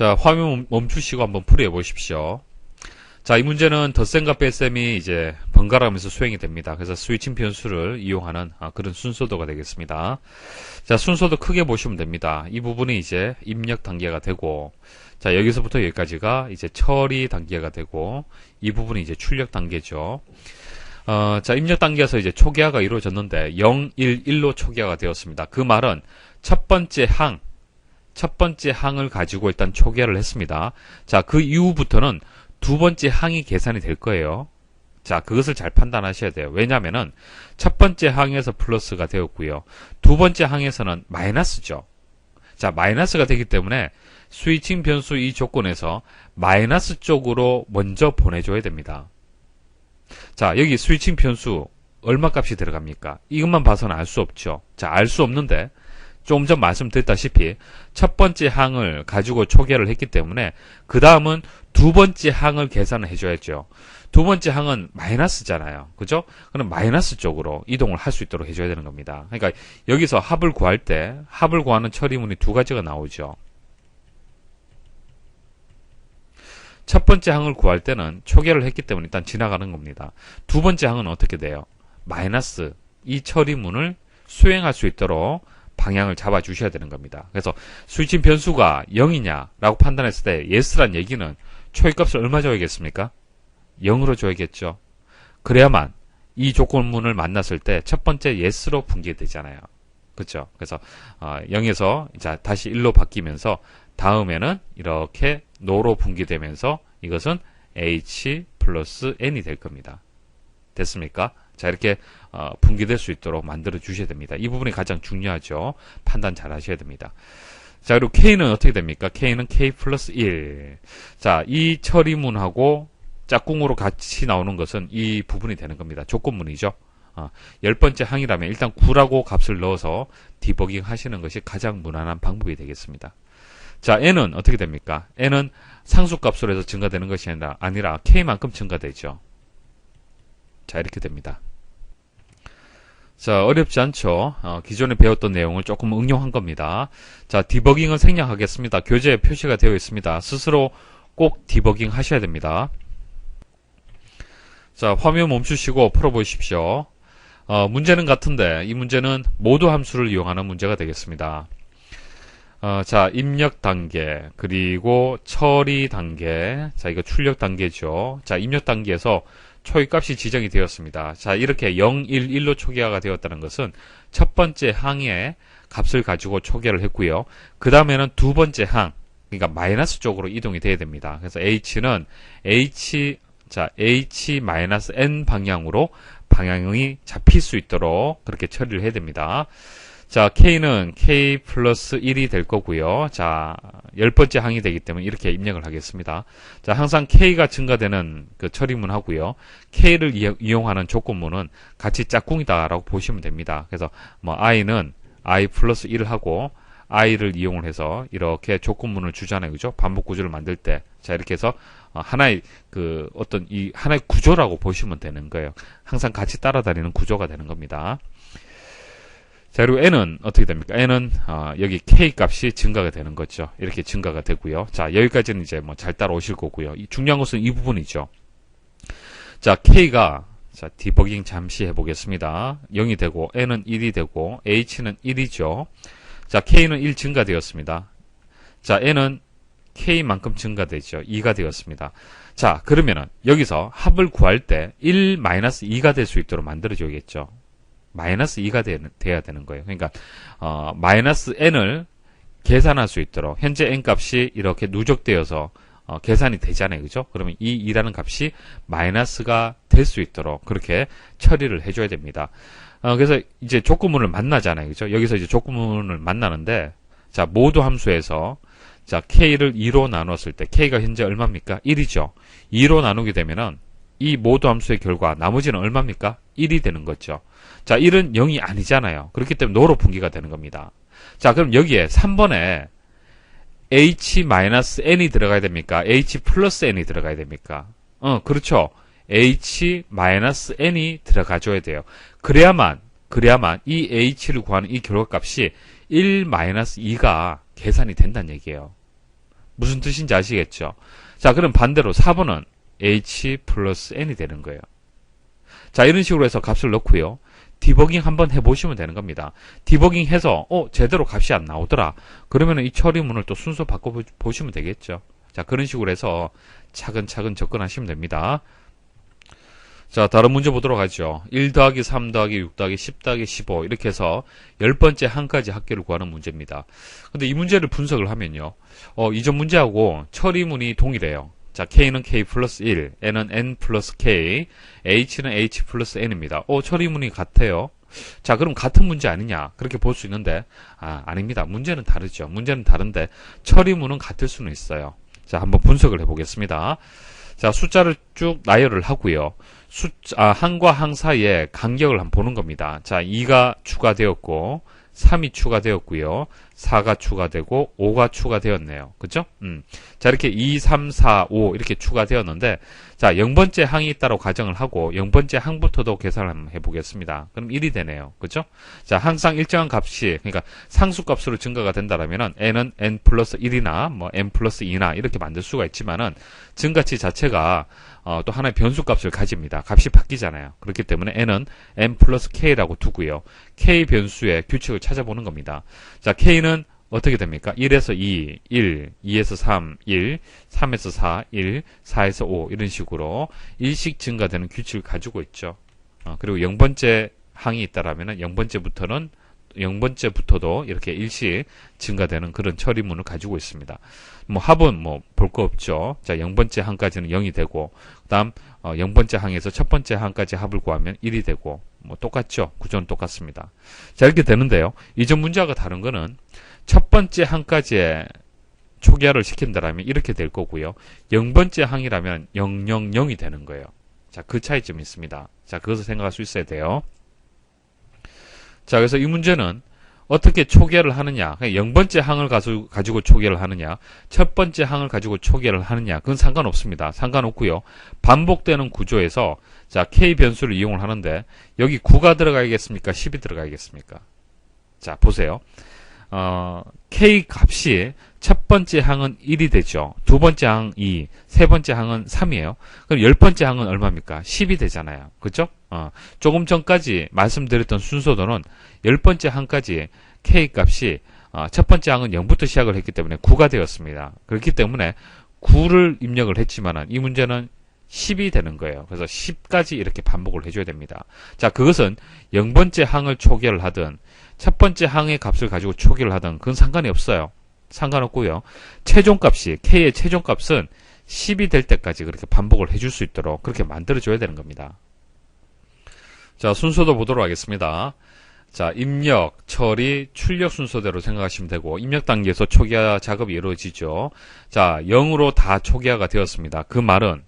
자, 화면 멈추시고 한번 풀이해 보십시오. 자, 이 문제는 덧셈과 뺄셈이 이제 번갈아가면서 수행이 됩니다. 그래서 스위칭 변수를 이용하는 그런 순서도가 되겠습니다. 자, 순서도 크게 보시면 됩니다. 이 부분이 이제 입력 단계가 되고, 자, 여기서부터 여기까지가 이제 처리 단계가 되고, 이 부분이 이제 출력 단계죠. 자, 입력 단계에서 이제 초기화가 이루어졌는데 0, 1, 1로 초기화가 되었습니다. 그 말은 첫 번째 항을 가지고 일단 초기화를 했습니다. 자, 그 이후부터는 두 번째 항이 계산이 될 거예요. 자, 그것을 잘 판단하셔야 돼요. 왜냐면은 첫 번째 항에서 플러스가 되었고요. 두 번째 항에서는 마이너스죠. 자, 마이너스가 되기 때문에 스위칭 변수 이 조건에서 마이너스 쪽으로 먼저 보내줘야 됩니다. 자, 여기 스위칭 변수 얼마 값이 들어갑니까? 이것만 봐서는 알 수 없죠. 자, 알 수 없는데 조금 전 말씀드렸다시피 첫 번째 항을 가지고 초기화를 했기 때문에 그 다음은 두 번째 항을 계산을 해줘야죠. 두 번째 항은 마이너스잖아요. 그죠? 그럼 마이너스 쪽으로 이동을 할 수 있도록 해줘야 되는 겁니다. 그러니까 여기서 합을 구할 때 합을 구하는 처리문이 두 가지가 나오죠. 첫 번째 항을 구할 때는 초기화를 했기 때문에 일단 지나가는 겁니다. 두 번째 항은 어떻게 돼요? 마이너스 이 처리문을 수행할 수 있도록 방향을 잡아 주셔야 되는 겁니다. 그래서 스위칭 변수가 0이냐라고 판단했을 때 yes란 얘기는 초기값을 얼마 줘야겠습니까? 0으로 줘야겠죠. 그래야만 이 조건문을 만났을 때 첫 번째 yes로 분기되잖아요. 그렇죠? 그래서 0에서 이제 다시 1로 바뀌면서 다음에는 이렇게 no로 분기되면서 이것은 h 플러스 n이 될 겁니다. 됐습니까? 자, 이렇게 분기될 수 있도록 만들어 주셔야 됩니다. 이 부분이 가장 중요하죠. 판단 잘 하셔야 됩니다. 자, 그리고 K는 어떻게 됩니까? K는 K 플러스 1. 자, 이 처리문하고 짝꿍으로 같이 나오는 것은 이 부분이 되는 겁니다. 조건문이죠. 10번째 항이라면 일단 9라고 값을 넣어서 디버깅 하시는 것이 가장 무난한 방법이 되겠습니다. 자, N은 어떻게 됩니까? N은 상수값으로 해서 증가되는 것이 아니라 K만큼 증가되죠. 자, 이렇게 됩니다. 자, 어렵지 않죠? 기존에 배웠던 내용을 조금 응용한 겁니다. 자, 디버깅을 생략하겠습니다. 교재에 표시가 되어 있습니다. 스스로 꼭 디버깅 하셔야 됩니다. 자, 화면 멈추시고 풀어보십시오. 문제는 같은데 이 문제는 모두 함수를 이용하는 문제가 되겠습니다. 자, 입력 단계, 그리고 처리 단계, 자, 이거 출력 단계죠. 자, 입력 단계에서 초기값이 지정이 되었습니다. 자, 이렇게 0, 1, 1로 초기화가 되었다는 것은 첫 번째 항의 값을 가지고 초기화를 했고요. 그 다음에는 두 번째 항, 그러니까 마이너스 쪽으로 이동이 돼야 됩니다. 그래서 h는 h-n 방향으로 방향이 잡힐 수 있도록 그렇게 처리를 해야 됩니다. 자, K는 K 플러스 1이 될 거고요. 자, 10번째 항이 되기 때문에 이렇게 입력을 하겠습니다. 자, 항상 K가 증가되는 그 처리문 하고요. K를 이용하는 조건문은 같이 짝꿍이다라고 보시면 됩니다. 그래서 뭐 I는 I 플러스 1을 하고 I를 이용을 해서 이렇게 조건문을 주잖아요. 그죠? 반복 구조를 만들 때. 자, 이렇게 해서 하나의 하나의 구조라고 보시면 되는 거예요. 항상 같이 따라다니는 구조가 되는 겁니다. 자, 그리고 n은 어떻게 됩니까? n은 여기 k 값이 증가가 되는 거죠. 이렇게 증가가 되고요. 자, 여기까지는 이제 뭐 잘 따라오실 거고요. 중요한 것은 이 부분이죠. 자, k가 자, 디버깅 잠시 해보겠습니다. 0이 되고 n은 1이 되고 h는 1이죠. 자, k는 1 증가되었습니다. 자, n은 k만큼 증가되죠. 2가 되었습니다. 자, 그러면은 여기서 합을 구할 때 1-2가 될 수 있도록 만들어줘야겠죠. 마이너스 2가 돼야 되는 거예요. 그러니까 마이너스 n을 계산할 수 있도록 현재 n 값이 이렇게 누적되어서 계산이 되잖아요. 그죠? 그러면 이 2라는 값이 마이너스가 될 수 있도록 그렇게 처리를 해줘야 됩니다. 그래서 이제 조건문을 만나잖아요. 그죠? 여기서 이제 조건문을 만나는데 자, 모두 함수에서 자, k를 2로 나눴을 때 k가 현재 얼마입니까? 1이죠. 2로 나누게 되면은 이 모두 함수의 결과 나머지는 얼마입니까? 1이 되는 거죠. 자, 1은 0이 아니잖아요. 그렇기 때문에 노로 분기가 되는 겁니다. 자, 그럼 여기에 3번에 h-n이 들어가야 됩니까? h 플러스 n이 들어가야 됩니까? 그렇죠. h-n이 들어가줘야 돼요. 그래야만 이 h를 구하는 이 결과값이 1-2가 계산이 된다는 얘기예요. 무슨 뜻인지 아시겠죠? 자, 그럼 반대로 4번은 h 플러스 n이 되는 거예요. 자, 이런 식으로 해서 값을 넣고요. 디버깅 한번 해보시면 되는 겁니다. 디버깅 해서 제대로 값이 안 나오더라. 그러면 이 처리문을 또 순서 바꿔보시면 되겠죠. 자, 그런 식으로 해서 차근차근 접근하시면 됩니다. 자, 다른 문제 보도록 하죠. 1 더하기 3 더하기 6 더하기 10 더하기 15 이렇게 해서 10번째 한까지 합계를 구하는 문제입니다. 근데 이 문제를 분석을 하면요. 이전 문제하고 처리문이 동일해요. 자, K는 K 플러스 1, N은 N 플러스 K, H는 H 플러스 N입니다. 처리문이 같아요. 자, 그럼 같은 문제 아니냐? 그렇게 볼 수 있는데, 아닙니다. 문제는 다르죠. 문제는 다른데, 처리문은 같을 수는 있어요. 자, 한번 분석을 해보겠습니다. 자, 숫자를 쭉 나열을 하고요. 항과 항 사이에 간격을 한번 보는 겁니다. 자, 2가 추가되었고, 3이 추가되었고요. 4가 추가되고 5가 추가되었네요. 그죠? 자, 이렇게 2, 3, 4, 5 이렇게 추가되었는데, 자, 0번째 항이 있다고 가정을 하고 0번째 항부터도 계산을 한번 해보겠습니다. 그럼 1이 되네요. 그죠? 자, 항상 일정한 값이, 그러니까 상수값으로 증가가 된다라면은 n은 n 플러스 1이나 뭐 n 플러스 2나 이렇게 만들 수가 있지만은 증가치 자체가 또 하나의 변수값을 가집니다. 값이 바뀌잖아요. 그렇기 때문에 n은 n 플러스 k라고 두고요. k 변수의 규칙을 찾아보는 겁니다. 자, k는 어떻게 됩니까? 1에서 2, 1, 2에서 3, 1, 3에서 4, 1, 4에서 5 이런 식으로 일씩 증가되는 규칙을 가지고 있죠. 그리고 0번째 항이 있다라면 0번째부터도 이렇게 일씩 증가되는 그런 처리문을 가지고 있습니다. 뭐 합은 뭐 볼 거 없죠. 자, 0번째 항까지는 0이 되고, 그 다음 0번째 항에서 첫 번째 항까지 합을 구하면 1이 되고, 뭐 똑같죠. 구조는 똑같습니다. 자, 이렇게 되는데요. 이전 문제와 다른 거는 첫 번째 항까지의 초기화를 시킨다라면 이렇게 될 거고요. 0번째 항이라면 000이 되는 거예요. 자, 그 차이점이 있습니다. 자, 그것을 생각할 수 있어야 돼요. 자, 그래서 이 문제는 어떻게 초기화를 하느냐, 0번째 항을 가지고 초기화를 하느냐, 첫 번째 항을 가지고 초기화를 하느냐, 그건 상관없습니다. 상관없고요. 반복되는 구조에서 자, K 변수를 이용을 하는데 여기 9가 들어가야겠습니까? 10이 들어가야겠습니까? 자, 보세요. K 값이 첫 번째 항은 1이 되죠. 두 번째 항 2, 세 번째 항은 3이에요. 그럼 10번째 항은 얼마입니까? 10이 되잖아요. 그죠? 조금 전까지 말씀드렸던 순서도는 10번째 항까지 K 값이 첫 번째 항은 0부터 시작을 했기 때문에 9가 되었습니다. 그렇기 때문에 9를 입력을 했지만은 이 문제는 10이 되는 거예요. 그래서 10까지 이렇게 반복을 해줘야 됩니다. 자, 그것은 0번째 항을 초기화를 하든 첫 번째 항의 값을 가지고 초기화를 하든 그건 상관이 없어요. 상관없고요. 최종값이 K의 최종값은 10이 될 때까지 그렇게 반복을 해줄 수 있도록 그렇게 만들어줘야 되는 겁니다. 자, 순서도 보도록 하겠습니다. 자, 입력, 처리, 출력 순서대로 생각하시면 되고 입력 단계에서 초기화 작업이 이루어지죠. 자, 0으로 다 초기화가 되었습니다. 그 말은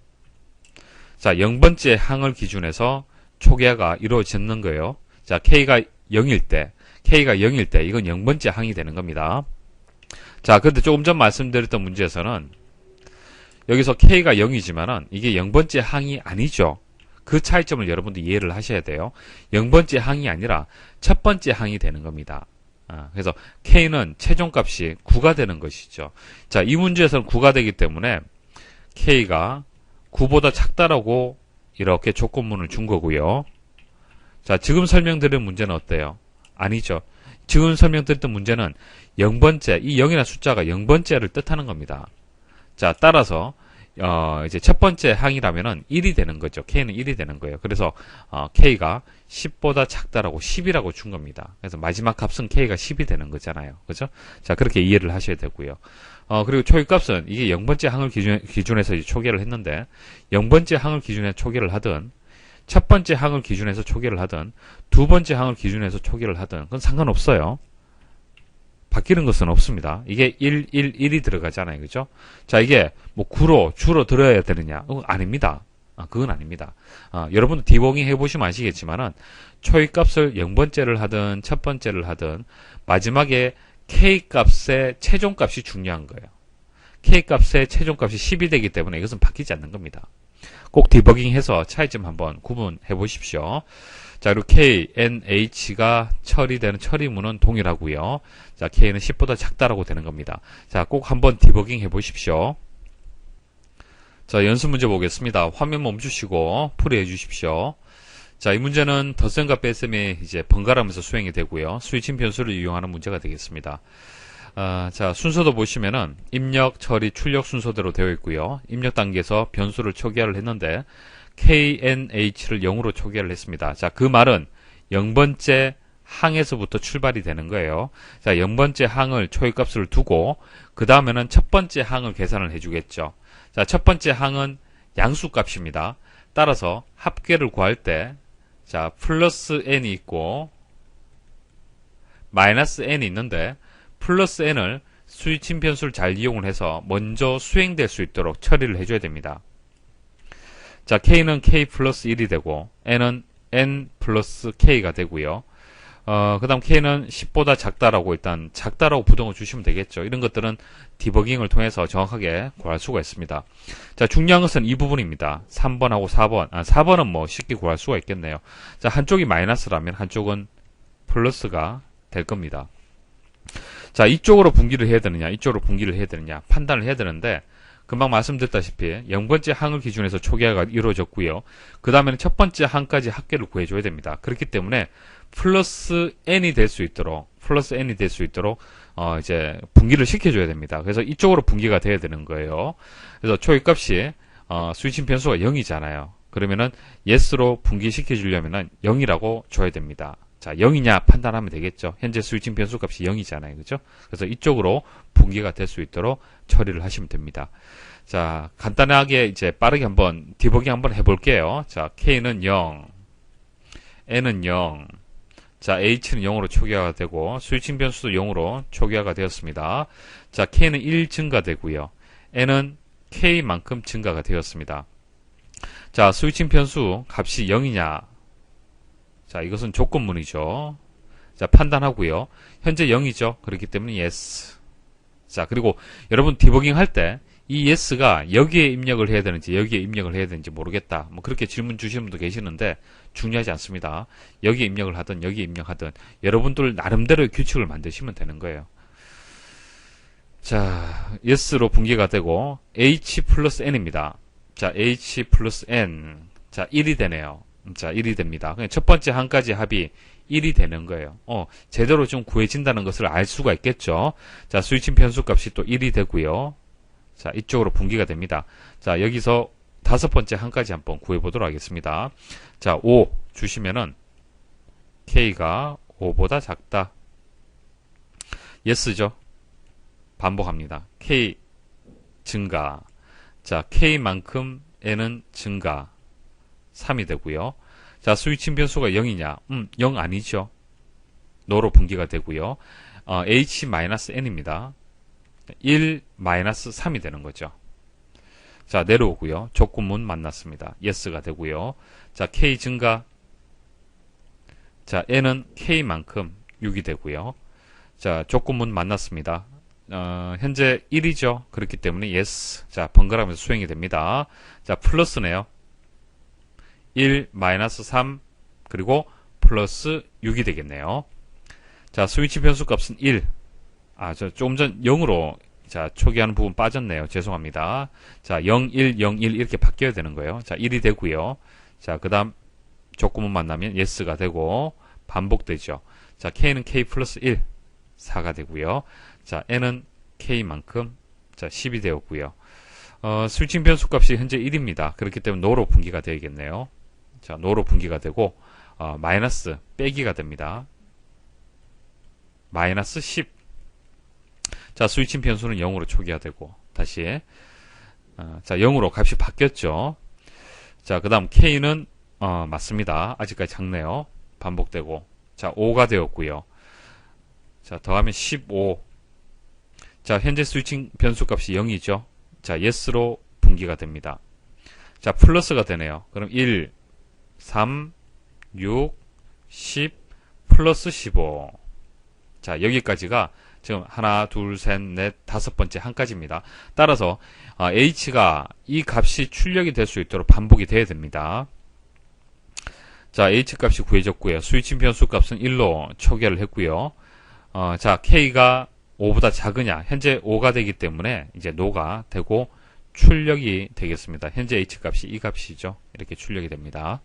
자, 0번째 항을 기준해서 초기화가 이루어지는 거예요. 자, K가 0일 때 이건 0번째 항이 되는 겁니다. 자, 그런데 조금 전 말씀드렸던 문제에서는 여기서 K가 0이지만은 이게 0번째 항이 아니죠. 그 차이점을 여러분도 이해를 하셔야 돼요. 0번째 항이 아니라 첫 번째 항이 되는 겁니다. 그래서 K는 최종값이 9가 되는 것이죠. 자, 이 문제에서는 9가 되기 때문에 K가 9보다 작다라고 이렇게 조건문을 준 거고요. 자, 지금 설명드린 문제는 어때요? 아니죠. 지금 설명드렸던 문제는 0번째, 이 0이라는 숫자가 0번째를 뜻하는 겁니다. 자, 따라서 이제 첫 번째 항이라면은 1이 되는 거죠. K는 1이 되는 거예요. 그래서 K가 10보다 작다라고 10이라고 준 겁니다. 그래서 마지막 값은 K가 10이 되는 거잖아요. 그죠? 자, 그렇게 이해를 하셔야 되고요. 그리고 초기값은 이게 0번째 항을 기준해서 이제 초기화를 했는데 0번째 항을 기준해서 초기화를 하든 첫 번째 항을 기준해서 초기화를 하든 두 번째 항을 기준해서 초기화를 하든 그건 상관없어요. 바뀌는 것은 없습니다. 이게 1, 1, 1이 들어가잖아요. 그죠? 자, 이게 뭐 9로 줄어들어야 되느냐? 아닙니다. 그건 아닙니다. 여러분도 디버깅 해보시면 아시겠지만은 초기값을 0번째를 하든 첫 번째를 하든 마지막에 K값의 최종값이 중요한 거예요. K값의 최종값이 10이 되기 때문에 이것은 바뀌지 않는 겁니다. 꼭 디버깅해서 차이점 한번 구분해 보십시오. 자, 그리고 K, N, H가 처리되는 처리문은 동일하고요. 자, K는 10보다 작다라고 되는 겁니다. 자, 꼭 한번 디버깅 해 보십시오. 자, 연습 문제 보겠습니다. 화면 멈추시고 풀이해 주십시오. 자, 이 문제는 덧셈과 뺄셈이 이제 번갈아가면서 수행이 되고요. 스위칭 변수를 이용하는 문제가 되겠습니다. 자, 순서도 보시면은 입력, 처리, 출력 순서대로 되어 있고요. 입력 단계에서 변수를 초기화를 했는데 KNH를 0으로 초기화를 했습니다. 자, 그 말은 0번째 항에서부터 출발이 되는 거예요. 자, 0번째 항을 초기값을 두고 그 다음에는 첫 번째 항을 계산을 해주겠죠. 자, 첫 번째 항은 양수값입니다. 따라서 합계를 구할 때 자, 플러스 n이 있고 마이너스 n이 있는데 플러스 n을 스위칭 변수를 잘 이용을 해서 먼저 수행될 수 있도록 처리를 해줘야 됩니다. 자, k는 k 플러스 1이 되고 n은 n 플러스 k가 되고요. 그 다음 k는 10보다 작다라고 일단 작다라고 부등을 주시면 되겠죠. 이런 것들은 디버깅을 통해서 정확하게 구할 수가 있습니다. 자, 중요한 것은 이 부분입니다. 3번하고 4번. 4번은 뭐 쉽게 구할 수가 있겠네요. 자, 한쪽이 마이너스라면 한쪽은 플러스가 될 겁니다. 자, 이쪽으로 분기를 해야 되느냐, 이쪽으로 분기를 해야 되느냐 판단을 해야 되는데 금방 말씀드렸다시피 0번째 항을 기준해서 초기화가 이루어졌고요. 그 다음에는 첫 번째 항까지 합계를 구해줘야 됩니다. 그렇기 때문에 플러스 n이 될 수 있도록 이제 분기를 시켜줘야 됩니다. 그래서 이쪽으로 분기가 돼야 되는 거예요. 그래서 초기값이 스위칭 변수가 0이잖아요. 그러면은 yes로 분기시켜 주려면은 0이라고 줘야 됩니다. 자, 0이냐 판단하면 되겠죠. 현재 스위칭 변수 값이 0이잖아요. 그죠? 그래서 이쪽으로 분기가 될 수 있도록 처리를 하시면 됩니다. 자, 간단하게 이제 빠르게 한번 디버깅 한번 해볼게요. 자, K는 0, N은 0, 자, H는 0으로 초기화가 되고 스위칭 변수도 0으로 초기화가 되었습니다. 자, K는 1 증가되고요. N은 K만큼 증가가 되었습니다. 자, 스위칭 변수 값이 0이냐? 자, 이것은 조건문이죠. 자, 판단하고요. 현재 0이죠. 그렇기 때문에 yes. 자, 그리고 여러분 디버깅 할 때 이 yes가 여기에 입력을 해야 되는지 여기에 입력을 해야 되는지 모르겠다. 뭐 그렇게 질문 주시는 분도 계시는데 중요하지 않습니다. 여기에 입력을 하든 여기에 입력하든 여러분들 나름대로의 규칙을 만드시면 되는 거예요. 자, yes로 분기가 되고 h 플러스 n입니다. 자, h 플러스 n. 자, 1이 되네요. 자, 1이 됩니다. 그냥 첫 번째 항까지 합이 1이 되는 거예요. 제대로 좀 구해진다는 것을 알 수가 있겠죠. 자, 스위칭 변수 값이 또 1이 되고요. 자, 이쪽으로 분기가 됩니다. 자, 여기서 다섯 번째 항까지 한번 구해보도록 하겠습니다. 자, 5 주시면은 K가 5보다 작다. yes죠. 반복합니다. K 증가. 자, K만큼 N은 증가. 3이 되고요. 자, 스위칭 변수가 0이냐? 0 아니죠. no로 분기가 되고요. H-N입니다. 1-3이 되는 거죠. 자, 내려오고요. 조건문 만났습니다. yes가 되고요. 자, K 증가. 자, N은 K만큼 6이 되고요. 자, 조건문 만났습니다. 현재 1이죠. 그렇기 때문에 yes. 자, 번갈아가면서 수행이 됩니다. 자, 플러스네요. 1-3 그리고 플러스 6이 되겠네요. 자, 스위치 변수 값은 1. 조금 전 0으로 자, 초기화하는 부분 빠졌네요. 죄송합니다. 자, 0, 1, 0, 1 이렇게 바뀌어야 되는 거예요. 자, 1이 되고요. 자, 그 다음 조건문 만나면 yes가 되고 반복되죠. 자, K는 K 플러스 1, 4가 되고요. 자, N은 K만큼 자, 10이 되었고요. 스위칭 변수 값이 현재 1입니다. 그렇기 때문에 no로 분기가 되겠네요. 자, no로 분기가 되고 마이너스 빼기가 됩니다. 마이너스 10. 자, 스위칭 변수는 0으로 초기화되고 다시 자, 0으로 값이 바뀌었죠. 자, 그 다음 K는 맞습니다. 아직까지 작네요. 반복되고 자, 5가 되었고요. 자, 더하면 15. 자, 현재 스위칭 변수 값이 0이죠. 자, yes로 분기가 됩니다. 자, 플러스가 되네요. 그럼 1, 3, 6, 10, 플러스 15. 자, 여기까지가 지금 하나, 둘, 셋, 넷, 다섯 번째 한까지입니다. 따라서 h가 이 값이 출력이 될 수 있도록 반복이 돼야 됩니다. 자, h 값이 구해졌고요. 스위칭 변수 값은 1로 초기화를 했고요. 자, k가 5보다 작으냐? 현재 5가 되기 때문에 이제 no가 되고 출력이 되겠습니다. 현재 h 값이 이 값이죠. 이렇게 출력이 됩니다.